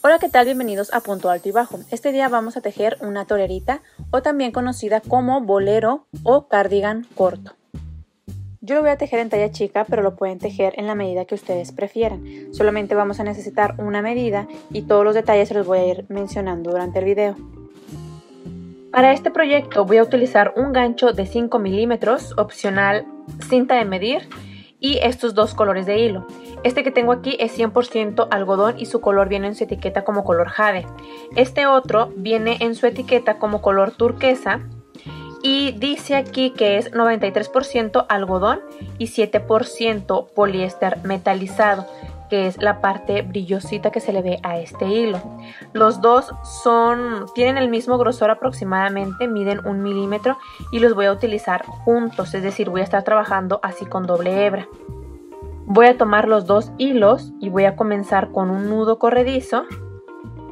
Hola, ¿qué tal? Bienvenidos a Punto Alto y Bajo. Este día vamos a tejer una torerita o también conocida como bolero o cardigan corto. Yo lo voy a tejer en talla chica, pero lo pueden tejer en la medida que ustedes prefieran. Solamente vamos a necesitar una medida y todos los detalles se los voy a ir mencionando durante el video. Para este proyecto voy a utilizar un gancho de 5 milímetros, opcional cinta de medir y estos dos colores de hilo. Este que tengo aquí es 100% algodón y su color viene en su etiqueta como color jade. Este otro viene en su etiqueta como color turquesa y dice aquí que es 93% algodón y 7% poliéster metalizado, que es la parte brillosita que se le ve a este hilo. Los dos tienen el mismo grosor aproximadamente, miden 1 milímetro y los voy a utilizar juntos, es decir, voy a estar trabajando así con doble hebra. Voy a tomar los dos hilos y voy a comenzar con un nudo corredizo.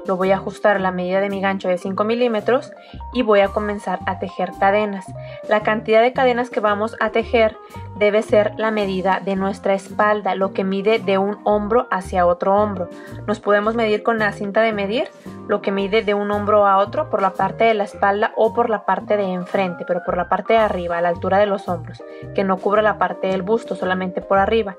Lo voy a ajustar a la medida de mi gancho de 5 milímetros y voy a comenzar a tejer cadenas. La cantidad de cadenas que vamos a tejer debe ser la medida de nuestra espalda, lo que mide de un hombro hacia otro hombro. Nos podemos medir con la cinta de medir lo que mide de un hombro a otro por la parte de la espalda o por la parte de enfrente, pero por la parte de arriba, a la altura de los hombros, que no cubra la parte del busto, solamente por arriba.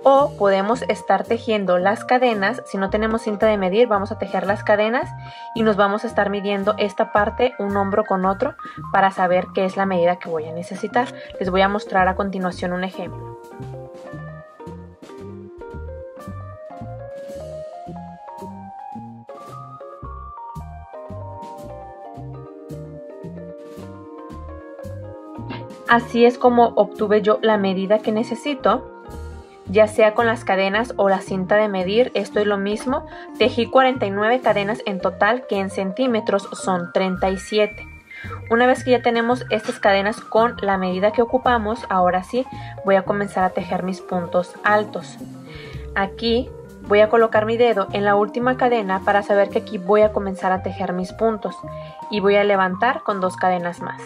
O podemos estar tejiendo las cadenas. Si no tenemos cinta de medir, vamos a tejer las cadenas y nos vamos a estar midiendo esta parte un hombro con otro para saber qué es la medida que voy a necesitar. Les voy a mostrar a continuación un ejemplo. Así es como obtuve yo la medida que necesito, ya sea con las cadenas o la cinta de medir. Esto es lo mismo. Tejí 49 cadenas en total, que en centímetros son 37. Una vez que ya tenemos estas cadenas con la medida que ocupamos, ahora sí voy a comenzar a tejer mis puntos altos. Aquí voy a colocar mi dedo en la última cadena para saber que aquí voy a comenzar a tejer mis puntos y voy a levantar con 2 cadenas más.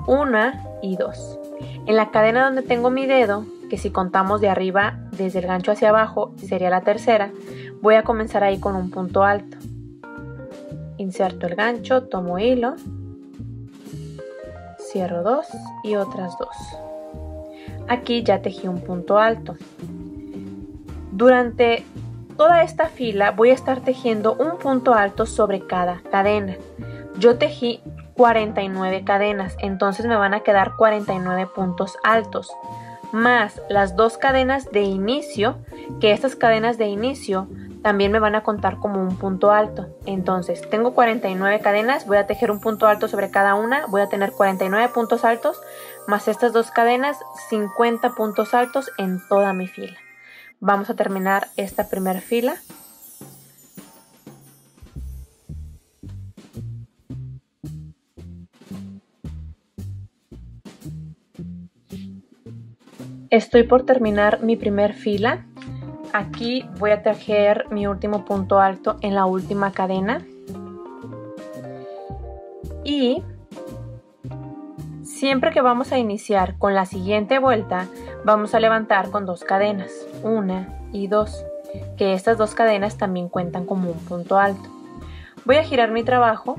1 y 2. En la cadena donde tengo mi dedo, que si contamos de arriba desde el gancho hacia abajo sería la tercera, voy a comenzar ahí con un punto alto. Inserto el gancho, tomo hilo, cierro 2 y otras 2. Aquí ya tejí un punto alto. Durante toda esta fila voy a estar tejiendo un punto alto sobre cada cadena. Yo tejí 49 cadenas, entonces me van a quedar 49 puntos altos, más las 2 cadenas de inicio, que estas cadenas de inicio también me van a contar como un punto alto. Entonces tengo 49 cadenas, voy a tejer un punto alto sobre cada una, voy a tener 49 puntos altos, más estas 2 cadenas, 50 puntos altos en toda mi fila. Vamos a terminar esta primera fila. Estoy por terminar mi primer fila. Aquí voy a tejer mi último punto alto en la última cadena. Y siempre que vamos a iniciar con la siguiente vuelta, vamos a levantar con 2 cadenas, 1 y 2, que estas 2 cadenas también cuentan como un punto alto. Voy a girar mi trabajo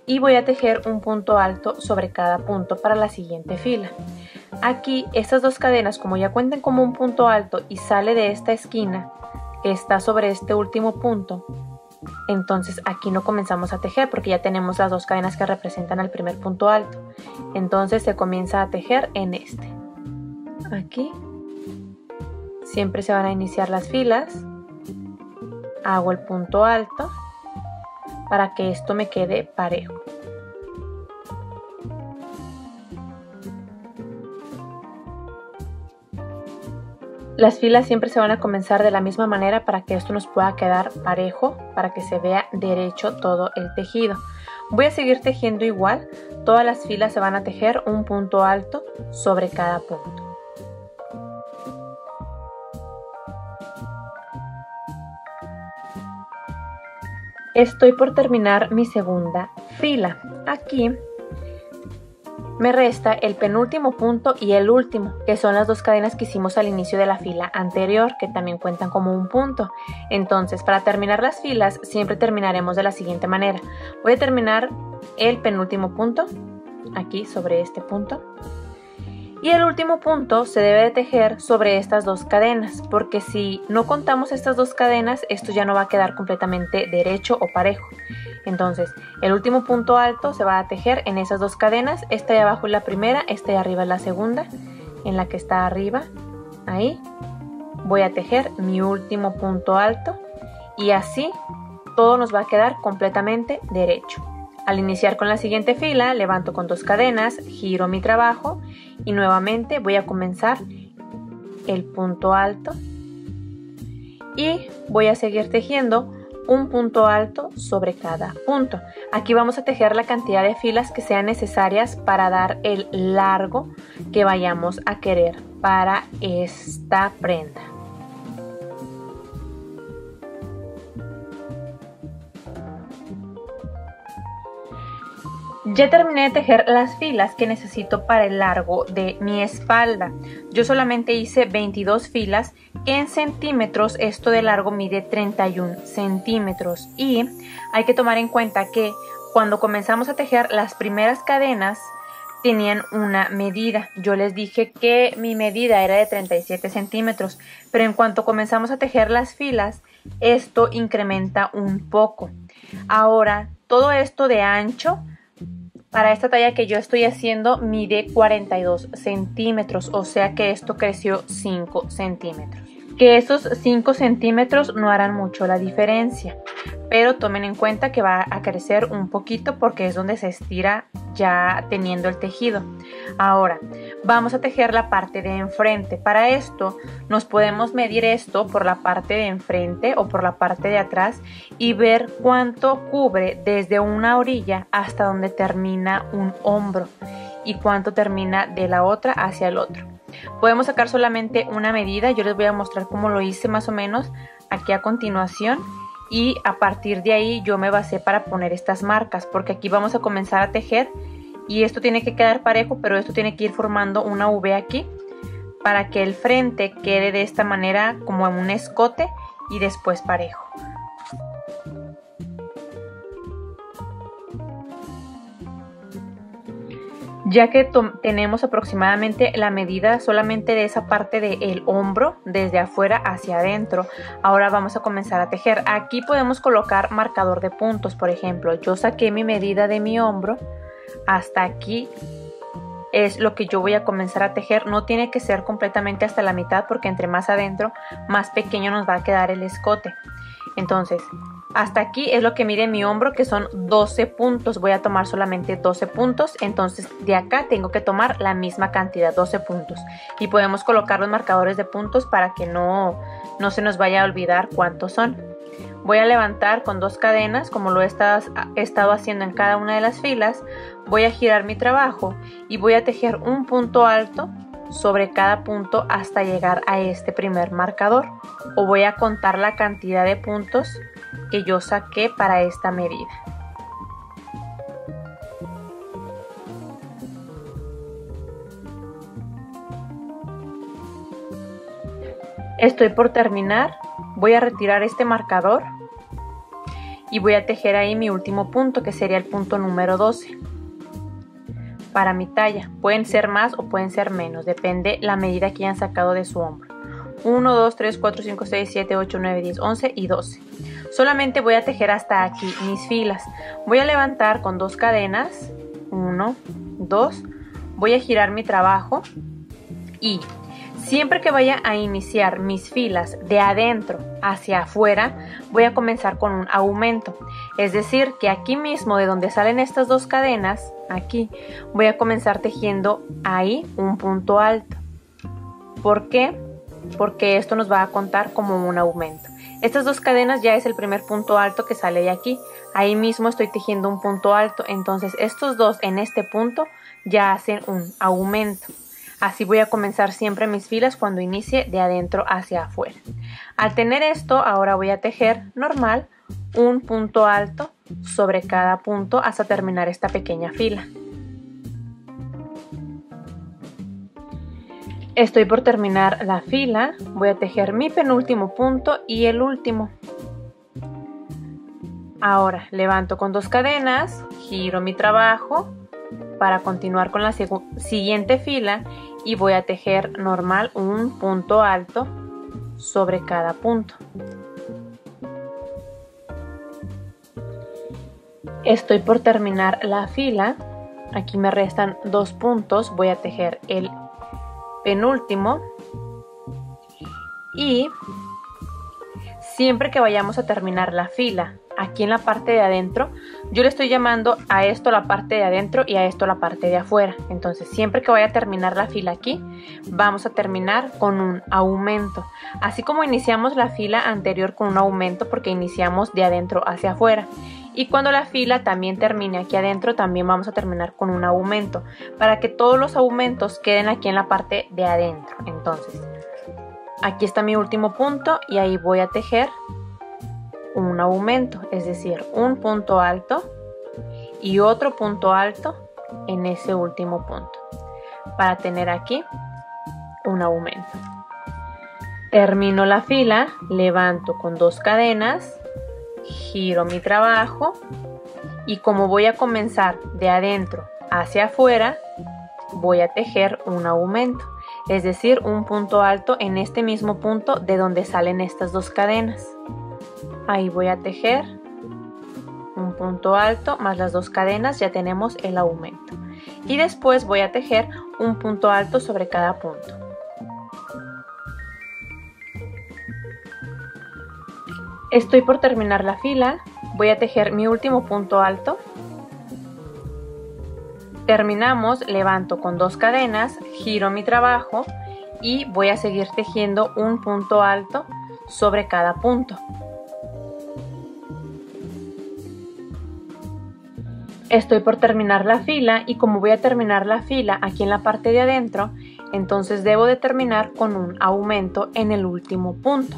y voy a tejer un punto alto sobre cada punto para la siguiente fila. Aquí estas 2 cadenas, como ya cuentan como un punto alto y sale de esta esquina que está sobre este último punto, entonces aquí no comenzamos a tejer porque ya tenemos las 2 cadenas que representan al primer punto alto. Entonces se comienza a tejer en este. Aquí siempre se van a iniciar las filas. Hago el punto alto para que esto me quede parejo. Las filas siempre se van a comenzar de la misma manera para que esto nos pueda quedar parejo, para que se vea derecho todo el tejido. Voy a seguir tejiendo igual, todas las filas se van a tejer un punto alto sobre cada punto. Estoy por terminar mi segunda fila. Aquí Me resta el penúltimo punto y el último, que son las dos cadenas que hicimos al inicio de la fila anterior, que también cuentan como un punto. Entonces, para terminar las filas, siempre terminaremos de la siguiente manera. Voy a terminar el penúltimo punto, aquí sobre este punto. Y el último punto se debe de tejer sobre estas dos cadenas, porque si no contamos estas dos cadenas, esto ya no va a quedar completamente derecho o parejo. Entonces, el último punto alto se va a tejer en esas dos cadenas. Esta de abajo es la primera, esta de arriba es la segunda. En la que está arriba, ahí, voy a tejer mi último punto alto. Y así, todo nos va a quedar completamente derecho. Al iniciar con la siguiente fila, levanto con dos cadenas, giro mi trabajo y nuevamente voy a comenzar el punto alto y voy a seguir tejiendo un punto alto sobre cada punto. Aquí vamos a tejer la cantidad de filas que sean necesarias para dar el largo que vayamos a querer para esta prenda. Ya terminé de tejer las filas que necesito para el largo de mi espalda. Yo solamente hice 22 filas. En centímetros esto de largo mide 31 centímetros. Y hay que tomar en cuenta que cuando comenzamos a tejer las primeras cadenas tenían una medida. Yo les dije que mi medida era de 37 centímetros. Pero en cuanto comenzamos a tejer las filas, esto incrementa un poco. Ahora, todo esto de ancho para esta talla que yo estoy haciendo mide 42 centímetros, o sea que esto creció 5 centímetros. Que esos 5 centímetros no harán mucho la diferencia, pero tomen en cuenta que va a crecer un poquito porque es donde se estira ya teniendo el tejido. Ahora vamos a tejer la parte de enfrente. Para esto nos podemos medir esto por la parte de enfrente o por la parte de atrás y ver cuánto cubre desde una orilla hasta donde termina un hombro y cuánto termina de la otra hacia el otro. Podemos sacar solamente una medida. Yo les voy a mostrar cómo lo hice más o menos aquí a continuación. Y a partir de ahí yo me basé para poner estas marcas, porque aquí vamos a comenzar a tejer y esto tiene que quedar parejo, pero esto tiene que ir formando una V aquí para que el frente quede de esta manera como en un escote y después parejo. Ya que tenemos aproximadamente la medida solamente de esa parte del hombro, desde afuera hacia adentro, ahora vamos a comenzar a tejer. Aquí podemos colocar marcador de puntos, por ejemplo, yo saqué mi medida de mi hombro, hasta aquí es lo que yo voy a comenzar a tejer. No tiene que ser completamente hasta la mitad porque entre más adentro, más pequeño nos va a quedar el escote. Entonces, hasta aquí es lo que mide mi hombro, que son 12 puntos. Voy a tomar solamente 12 puntos. Entonces, de acá tengo que tomar la misma cantidad, 12 puntos. Y podemos colocar los marcadores de puntos para que no se nos vaya a olvidar cuántos son. Voy a levantar con dos cadenas, como lo he estado haciendo en cada una de las filas. Voy a girar mi trabajo y voy a tejer un punto alto sobre cada punto hasta llegar a este primer marcador, o voy a contar la cantidad de puntos que yo saqué para esta medida. Estoy por terminar. Voy a retirar este marcador y voy a tejer ahí mi último punto, que sería el punto número 12 para mi talla. Pueden ser más o pueden ser menos, depende la medida que hayan sacado de su hombro. 1, 2, 3, 4, 5, 6, 7, 8, 9, 10, 11 y 12. Solamente voy a tejer hasta aquí mis filas. Voy a levantar con dos cadenas, 1, 2, voy a girar mi trabajo y siempre que vaya a iniciar mis filas de adentro hacia afuera, voy a comenzar con un aumento. Es decir, que aquí mismo de donde salen estas dos cadenas, aquí, voy a comenzar tejiendo ahí un punto alto. ¿Por qué? Porque esto nos va a contar como un aumento. Estas dos cadenas ya es el primer punto alto que sale de aquí. Ahí mismo estoy tejiendo un punto alto. Entonces estos dos en este punto ya hacen un aumento. Así voy a comenzar siempre mis filas cuando inicie de adentro hacia afuera. Al tener esto, ahora voy a tejer normal un punto alto sobre cada punto hasta terminar esta pequeña fila. Estoy por terminar la fila, voy a tejer mi penúltimo punto y el último. Ahora levanto con 2 cadenas, giro mi trabajo para continuar con la siguiente fila y voy a tejer normal un punto alto sobre cada punto. Estoy por terminar la fila, aquí me restan 2 puntos, voy a tejer el penúltimo y siempre que vayamos a terminar la fila, aquí en la parte de adentro, yo le estoy llamando a esto la parte de adentro y a esto la parte de afuera. Entonces, siempre que vaya a terminar la fila aquí, vamos a terminar con un aumento. Así como iniciamos la fila anterior con un aumento porque iniciamos de adentro hacia afuera. Y cuando la fila también termine aquí adentro, también vamos a terminar con un aumento, para que todos los aumentos queden aquí en la parte de adentro. Entonces, aquí está mi último punto y ahí voy a tejer un aumento, es decir, un punto alto y otro punto alto en ese último punto, para tener aquí un aumento. Termino la fila, levanto con 2 cadenas, giro mi trabajo y como voy a comenzar de adentro hacia afuera, voy a tejer un aumento, es decir, un punto alto en este mismo punto de donde salen estas 2 cadenas. Ahí voy a tejer un punto alto más las 2 cadenas, ya tenemos el aumento. Y después voy a tejer un punto alto sobre cada punto. Estoy por terminar la fila, voy a tejer mi último punto alto. Terminamos, levanto con 2 cadenas, giro mi trabajo y voy a seguir tejiendo un punto alto sobre cada punto. Estoy por terminar la fila y como voy a terminar la fila aquí en la parte de adentro, entonces debo de terminar con un aumento en el último punto.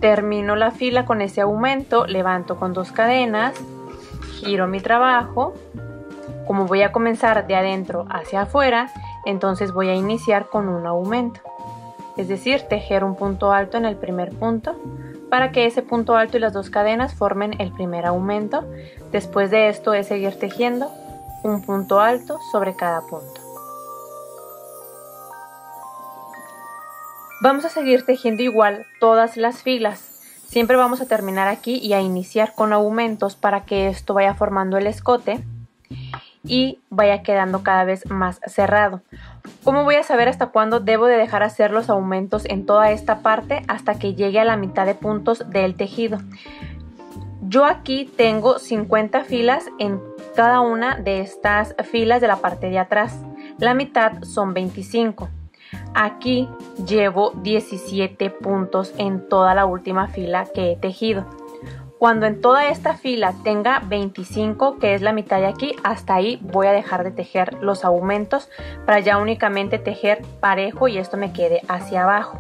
Termino la fila con ese aumento, levanto con 2 cadenas, giro mi trabajo. Como voy a comenzar de adentro hacia afuera, entonces voy a iniciar con un aumento. Es decir, tejer un punto alto en el primer punto para que ese punto alto y las 2 cadenas formen el primer aumento. Después de esto es seguir tejiendo un punto alto sobre cada punto. Vamos a seguir tejiendo igual todas las filas. Siempre vamos a terminar aquí y a iniciar con aumentos para que esto vaya formando el escote y vaya quedando cada vez más cerrado. ¿Cómo voy a saber hasta cuándo debo de dejar hacer los aumentos en toda esta parte? Hasta que llegue a la mitad de puntos del tejido. Yo aquí tengo 50 filas en cada una de estas filas de la parte de atrás. La mitad son 25. Aquí llevo 17 puntos en toda la última fila que he tejido. Cuando en toda esta fila tenga 25, que es la mitad de aquí, hasta ahí voy a dejar de tejer los aumentos para ya únicamente tejer parejo y esto me quede hacia abajo.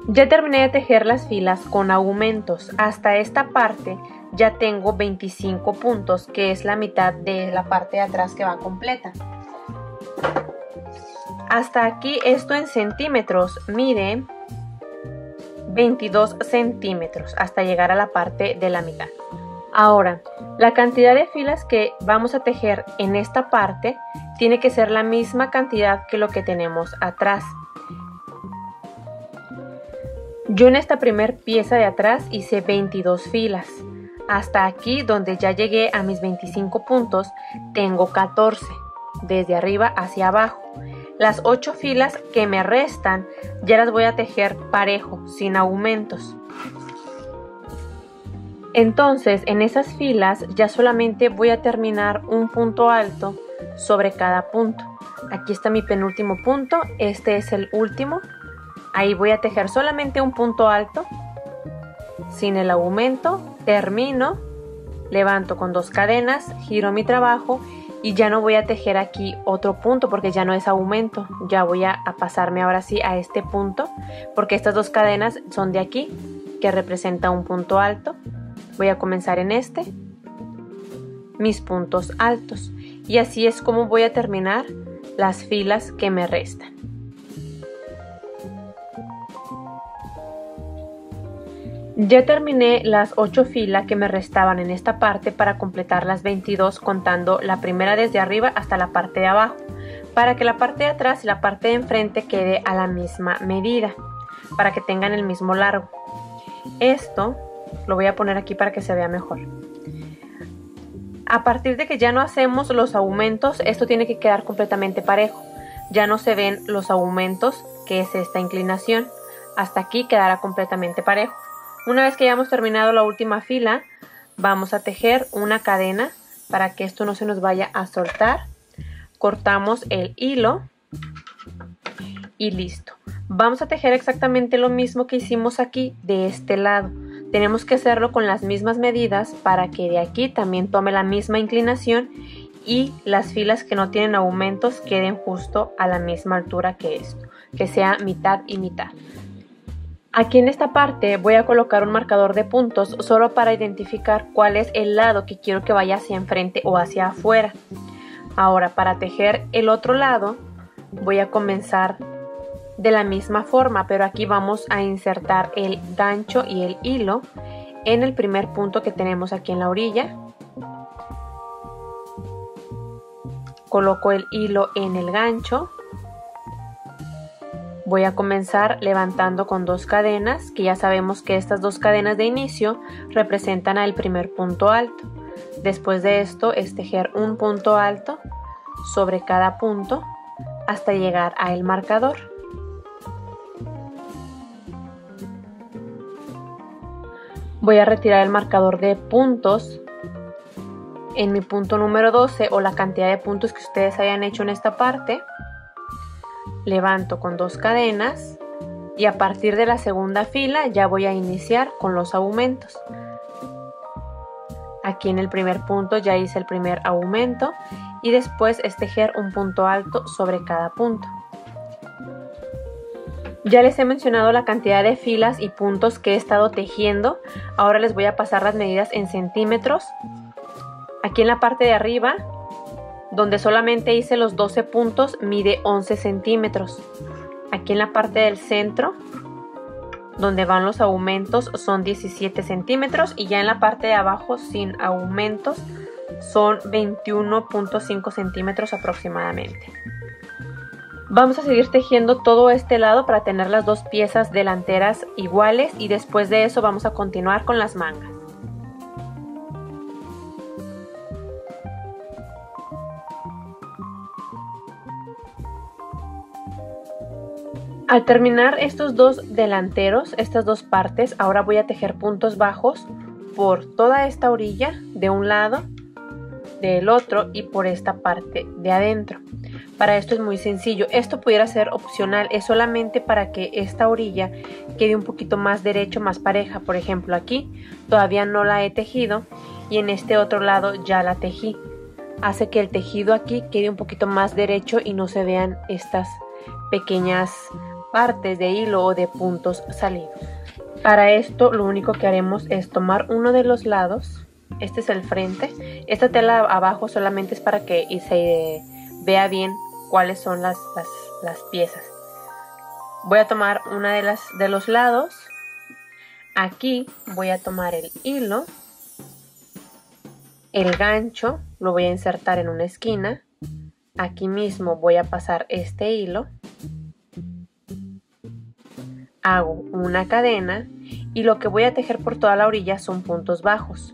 Ya terminé de tejer las filas con aumentos. Hasta esta parte ya tengo 25 puntos, que es la mitad de la parte de atrás que va completa. Hasta aquí esto en centímetros mide 22 centímetros hasta llegar a la parte de la mitad. Ahora, la cantidad de filas que vamos a tejer en esta parte tiene que ser la misma cantidad que lo que tenemos atrás. Yo en esta primer pieza de atrás hice 22 filas. Hasta aquí, donde ya llegué a mis 25 puntos, tengo 14, desde arriba hacia abajo. Las 8 filas que me restan ya las voy a tejer parejo, sin aumentos. Entonces, en esas filas ya solamente voy a terminar un punto alto sobre cada punto. Aquí está mi penúltimo punto, este es el último. Ahí voy a tejer solamente un punto alto, sin el aumento, termino, levanto con 2 cadenas, giro mi trabajo y ya no voy a tejer aquí otro punto porque ya no es aumento. Ya voy a pasarme ahora sí a este punto porque estas 2 cadenas son de aquí, que representa un punto alto. Voy a comenzar en este, mis puntos altos, y así es como voy a terminar las filas que me restan. Ya terminé las 8 filas que me restaban en esta parte para completar las 22 contando la primera desde arriba hasta la parte de abajo, para que la parte de atrás y la parte de enfrente quede a la misma medida, para que tengan el mismo largo. Esto lo voy a poner aquí para que se vea mejor. A partir de que ya no hacemos los aumentos, esto tiene que quedar completamente parejo. Ya no se ven los aumentos, que es esta inclinación. Hasta aquí quedará completamente parejo. Una vez que hayamos terminado la última fila, vamos a tejer una cadena para que esto no se nos vaya a soltar. Cortamos el hilo y listo. Vamos a tejer exactamente lo mismo que hicimos aquí de este lado. Tenemos que hacerlo con las mismas medidas para que de aquí también tome la misma inclinación y las filas que no tienen aumentos queden justo a la misma altura que esto, que sea mitad y mitad. Aquí en esta parte voy a colocar un marcador de puntos solo para identificar cuál es el lado que quiero que vaya hacia enfrente o hacia afuera. Ahora, para tejer el otro lado voy a comenzar de la misma forma, pero aquí vamos a insertar el gancho y el hilo en el primer punto que tenemos aquí en la orilla. Coloco el hilo en el gancho. Voy a comenzar levantando con 2 cadenas, que ya sabemos que estas 2 cadenas de inicio representan al primer punto alto. Después de esto es tejer un punto alto sobre cada punto hasta llegar al marcador. Voy a retirar el marcador de puntos en mi punto número 12 o la cantidad de puntos que ustedes hayan hecho en esta parte. Levanto con 2 cadenas y a partir de la segunda fila ya voy a iniciar con los aumentos. Aquí en el primer punto ya hice el primer aumento y después es tejer un punto alto sobre cada punto. Ya les he mencionado la cantidad de filas y puntos que he estado tejiendo. Ahora les voy a pasar las medidas en centímetros. Aquí en la parte de arriba, donde solamente hice los 12 puntos, mide 11 centímetros. Aquí en la parte del centro, donde van los aumentos, son 17 centímetros. Y ya en la parte de abajo, sin aumentos, son 21.5 centímetros aproximadamente. Vamos a seguir tejiendo todo este lado para tener las 2 piezas delanteras iguales y después de eso vamos a continuar con las mangas. Al terminar estos 2 delanteros, estas 2 partes, ahora voy a tejer puntos bajos por toda esta orilla de un lado, del otro y por esta parte de adentro. Para esto es muy sencillo, esto pudiera ser opcional, es solamente para que esta orilla quede un poquito más derecho, más pareja. Por ejemplo, aquí todavía no la he tejido y en este otro lado ya la tejí. Hace que el tejido aquí quede un poquito más derecho y no se vean estas pequeñas partes de hilo o de puntos salidos. Para esto lo único que haremos es tomar uno de los lados, este es el frente, esta tela abajo solamente es para que se vea bien cuáles son las piezas. Voy a tomar una de los lados, aquí voy a tomar el hilo, el gancho, lo voy a insertar en una esquina, aquí mismo voy a pasar este hilo, hago una cadena y lo que voy a tejer por toda la orilla son puntos bajos.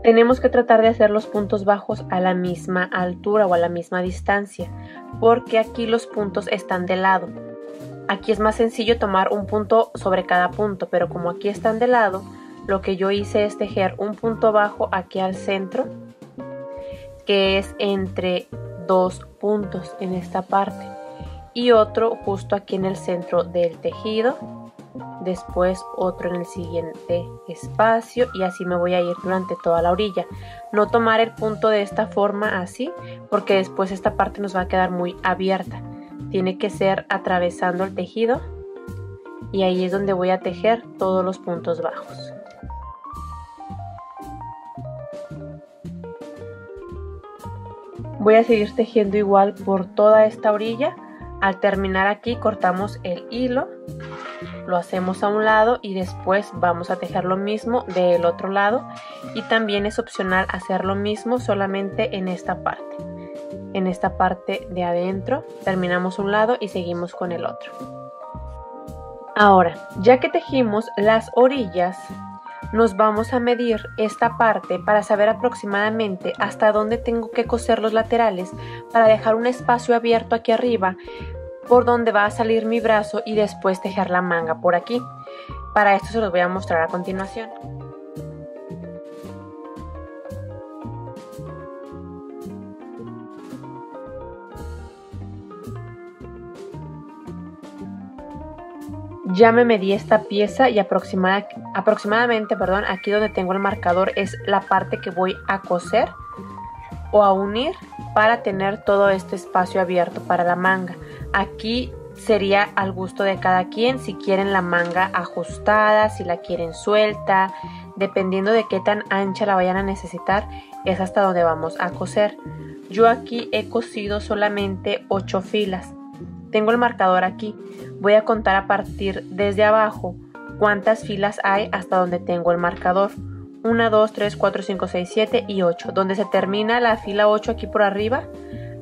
Tenemos que tratar de hacer los puntos bajos a la misma altura o a la misma distancia, porque aquí los puntos están de lado. Aquí es más sencillo tomar un punto sobre cada punto, pero como aquí están de lado, lo que yo hice es tejer un punto bajo aquí al centro que es entre dos puntos en esta parte y otro justo aquí en el centro del tejido, después otro en el siguiente espacio y así me voy a ir durante toda la orilla. No tomar el punto de esta forma así, porque después esta parte nos va a quedar muy abierta. Tiene que ser atravesando el tejido y ahí es donde voy a tejer todos los puntos bajos. Voy a seguir tejiendo igual por toda esta orilla. Al terminar aquí cortamos el hilo, lo hacemos a un lado y después vamos a tejer lo mismo del otro lado, y también es opcional hacer lo mismo solamente en esta parte. En esta parte de adentro terminamos un lado y seguimos con el otro. Ahora, ya que tejimos las orillas, nos vamos a medir esta parte para saber aproximadamente hasta dónde tengo que coser los laterales para dejar un espacio abierto aquí arriba por donde va a salir mi brazo y después tejer la manga por aquí. Para esto se los voy a mostrar a continuación. Ya me medí esta pieza y aproximadamente, aquí donde tengo el marcador es la parte que voy a coser o a unir para tener todo este espacio abierto para la manga. Aquí sería al gusto de cada quien, si quieren la manga ajustada, si la quieren suelta, dependiendo de qué tan ancha la vayan a necesitar, es hasta donde vamos a coser. Yo aquí he cosido solamente 8 filas. Tengo el marcador aquí. Voy a contar a partir desde abajo cuántas filas hay hasta donde tengo el marcador. 1, 2, 3, 4, 5, 6, 7 y 8. Donde se termina la fila 8 aquí por arriba,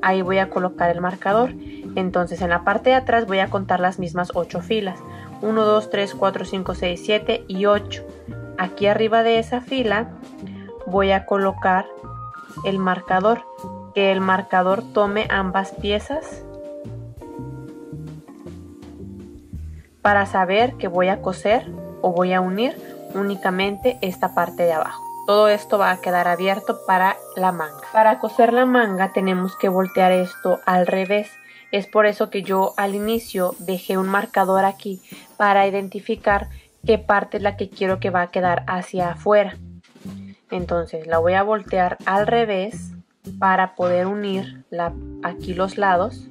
ahí voy a colocar el marcador. Entonces en la parte de atrás voy a contar las mismas 8 filas. 1, 2, 3, 4, 5, 6, 7 y 8. Aquí arriba de esa fila voy a colocar el marcador. Que el marcador tome ambas piezas para saber que voy a coser o voy a unir únicamente esta parte de abajo. Todo esto va a quedar abierto para la manga. Para coser la manga tenemos que voltear esto al revés. Es por eso que yo al inicio dejé un marcador aquí para identificar qué parte es la que quiero que va a quedar hacia afuera. Entonces la voy a voltear al revés para poder unir aquí los lados.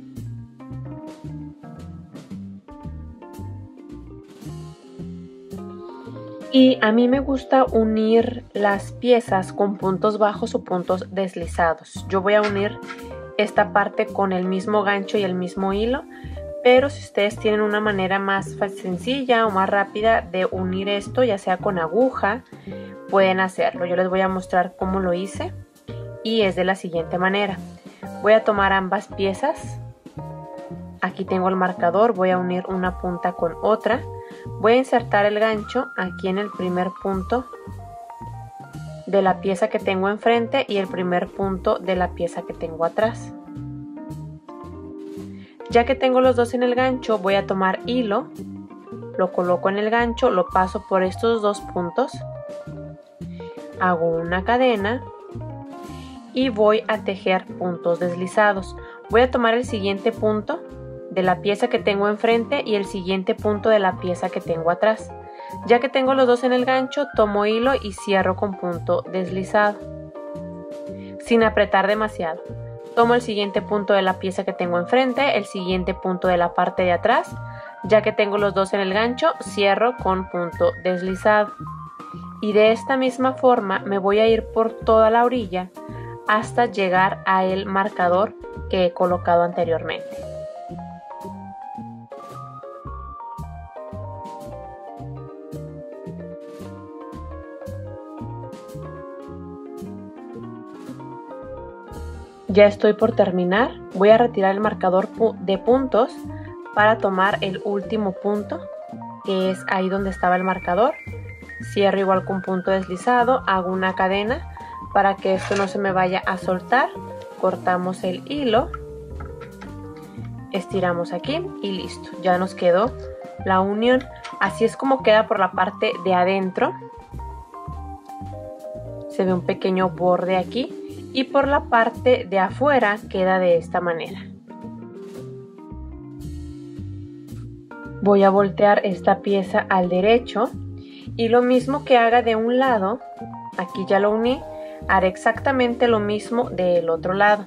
Y a mí me gusta unir las piezas con puntos bajos o puntos deslizados. Yo voy a unir esta parte con el mismo gancho y el mismo hilo, pero si ustedes tienen una manera más sencilla o más rápida de unir esto, ya sea con aguja, pueden hacerlo. Yo les voy a mostrar cómo lo hice y es de la siguiente manera. Voy a tomar ambas piezas. Aquí tengo el marcador, voy a unir una punta con otra. Voy a insertar el gancho aquí en el primer punto de la pieza que tengo enfrente y el primer punto de la pieza que tengo atrás. Ya que tengo los dos en el gancho, voy a tomar hilo, lo coloco en el gancho, lo paso por estos dos puntos, hago una cadena y voy a tejer puntos deslizados. Voy a tomar el siguiente punto de la pieza que tengo enfrente y el siguiente punto de la pieza que tengo atrás. Ya que tengo los dos en el gancho, tomo hilo y cierro con punto deslizado, sin apretar demasiado. Tomo el siguiente punto de la pieza que tengo enfrente, el siguiente punto de la parte de atrás. Ya que tengo los dos en el gancho, cierro con punto deslizado. Y de esta misma forma me voy a ir por toda la orilla hasta llegar al marcador que he colocado anteriormente. Ya estoy por terminar. Voy a retirar el marcador de puntos para tomar el último punto, que es ahí donde estaba el marcador. Cierro igual con punto deslizado, hago una cadena para que esto no se me vaya a soltar. Cortamos el hilo, estiramos aquí y listo. Ya nos quedó la unión. Así es como queda por la parte de adentro. Se ve un pequeño borde aquí. y por la parte de afuera queda de esta manera. Voy a voltear esta pieza al derecho y lo mismo que haga de un lado, aquí ya lo uní, haré exactamente lo mismo del otro lado.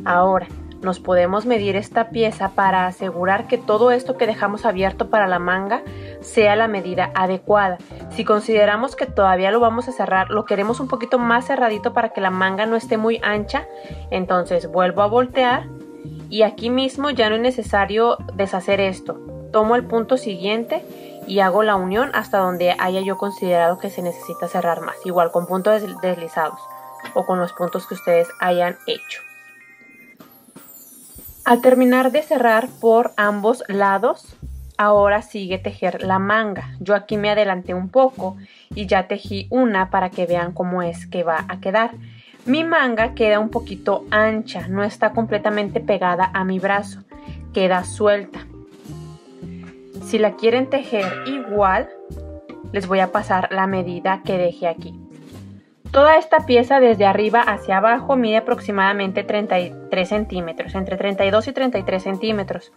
Ahora nos podemos medir esta pieza para asegurar que todo esto que dejamos abierto para la manga sea la medida adecuada. Si consideramos que todavía lo vamos a cerrar, lo queremos un poquito más cerradito para que la manga no esté muy ancha, entonces vuelvo a voltear y aquí mismo ya no es necesario deshacer esto. Tomo el punto siguiente y hago la unión hasta donde haya yo considerado que se necesita cerrar más, igual con puntos deslizados o con los puntos que ustedes hayan hecho. Al terminar de cerrar por ambos lados, ahora sigue tejer la manga. Yo aquí me adelanté un poco y ya tejí una para que vean cómo es que va a quedar. Mi manga queda un poquito ancha, no está completamente pegada a mi brazo, queda suelta. Si la quieren tejer igual, les voy a pasar la medida que dejé aquí. Toda esta pieza desde arriba hacia abajo mide aproximadamente 33 centímetros, entre 32 y 33 centímetros.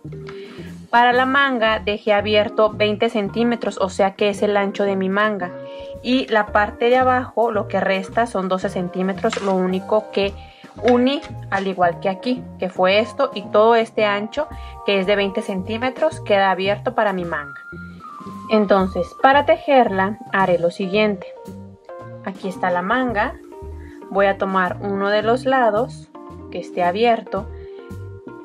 Para la manga dejé abierto 20 centímetros, o sea que es el ancho de mi manga. Y la parte de abajo, lo que resta son 12 centímetros, lo único que uní, al igual que aquí, que fue esto, y todo este ancho, que es de 20 centímetros, queda abierto para mi manga. Entonces, para tejerla haré lo siguiente. Aquí está la manga, voy a tomar uno de los lados que esté abierto.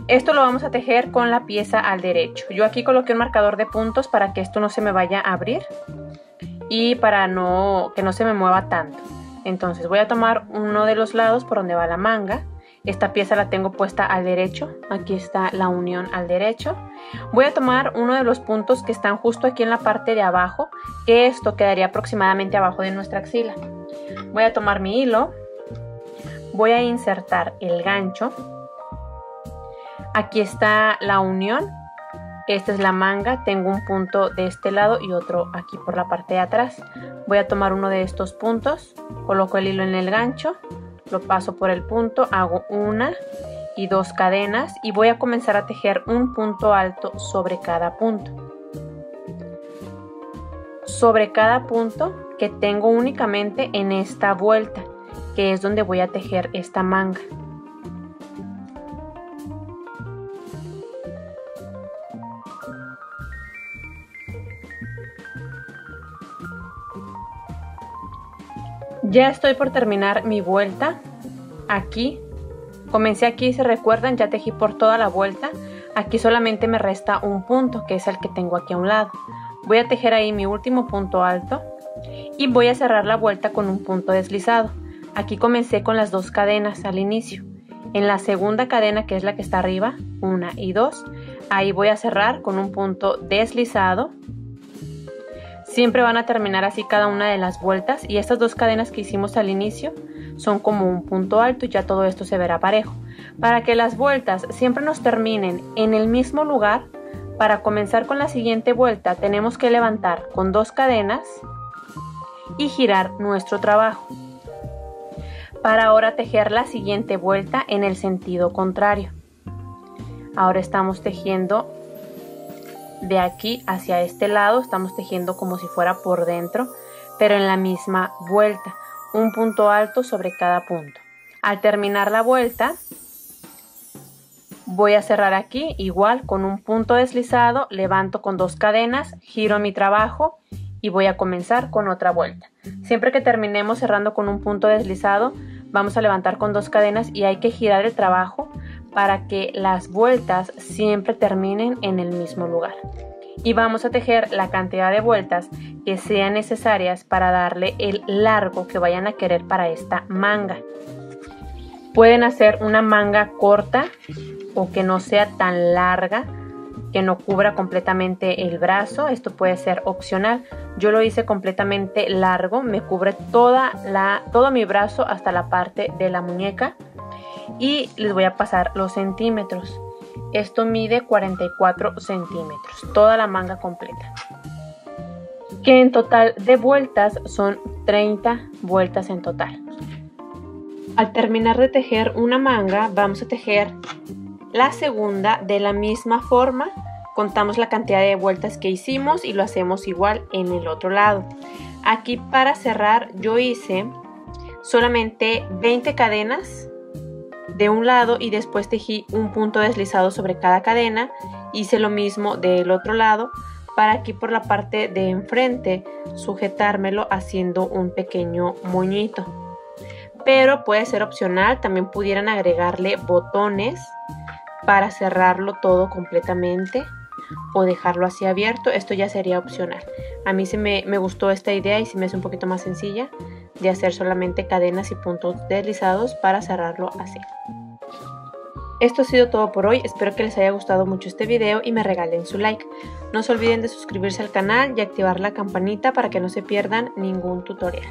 Esto lo vamos a tejer con la pieza al derecho. Yo aquí coloqué un marcador de puntos para que esto no se me vaya a abrir y para que no se me mueva tanto. Entonces voy a tomar uno de los lados por donde va la manga. Esta pieza la tengo puesta al derecho, aquí está la unión al derecho. Voy a tomar uno de los puntos que están justo aquí en la parte de abajo, que esto quedaría aproximadamente abajo de nuestra axila. Voy a tomar mi hilo, voy a insertar el gancho. Aquí está la unión, esta es la manga, tengo un punto de este lado y otro aquí por la parte de atrás. Voy a tomar uno de estos puntos, coloco el hilo en el gancho, lo paso por el punto, hago una y dos cadenas y voy a comenzar a tejer un punto alto sobre cada punto. Sobre cada punto que tengo únicamente en esta vuelta, que es donde voy a tejer esta manga. Ya estoy por terminar mi vuelta. Aquí, comencé aquí, si recuerdan, ya tejí por toda la vuelta. Aquí solamente me resta un punto, que es el que tengo aquí a un lado. Voy a tejer ahí mi último punto alto y voy a cerrar la vuelta con un punto deslizado. Aquí comencé con las dos cadenas al inicio. En la segunda cadena, que es la que está arriba, 1 y 2, ahí voy a cerrar con un punto deslizado. Siempre van a terminar así cada una de las vueltas y estas dos cadenas que hicimos al inicio son como un punto alto y ya todo esto se verá parejo. Para que las vueltas siempre nos terminen en el mismo lugar, para comenzar con la siguiente vuelta tenemos que levantar con dos cadenas y girar nuestro trabajo. Para ahora tejer la siguiente vuelta en el sentido contrario. Ahora estamos tejiendo de aquí hacia este lado, estamos tejiendo como si fuera por dentro, pero en la misma vuelta, un punto alto sobre cada punto. Al terminar la vuelta, voy a cerrar aquí igual con un punto deslizado, levanto con dos cadenas, giro mi trabajo y voy a comenzar con otra vuelta. Siempre que terminemos cerrando con un punto deslizado, vamos a levantar con dos cadenas y hay que girar el trabajo para que las vueltas siempre terminen en el mismo lugar. Y vamos a tejer la cantidad de vueltas que sean necesarias para darle el largo que vayan a querer para esta manga. Pueden hacer una manga corta o que no sea tan larga, que no cubra completamente el brazo. Esto puede ser opcional. Yo lo hice completamente largo, me cubre todo mi brazo hasta la parte de la muñeca. Y les voy a pasar los centímetros. Esto mide 44 centímetros, toda la manga completa. Que en total de vueltas son 30 vueltas en total. Al terminar de tejer una manga, vamos a tejer la segunda de la misma forma. Contamos la cantidad de vueltas que hicimos y lo hacemos igual en el otro lado. Aquí para cerrar yo hice solamente 20 cadenas de un lado y después tejí un punto deslizado sobre cada cadena. Hice lo mismo del otro lado para aquí por la parte de enfrente sujetármelo haciendo un pequeño moñito. Pero puede ser opcional, también pudieran agregarle botones para cerrarlo todo completamente o dejarlo así abierto. Esto ya sería opcional. A mí sí me gustó esta idea y sí me hace un poquito más sencilla de hacer solamente cadenas y puntos deslizados para cerrarlo así. Esto ha sido todo por hoy, espero que les haya gustado mucho este video y me regalen su like. No se olviden de suscribirse al canal y activar la campanita para que no se pierdan ningún tutorial.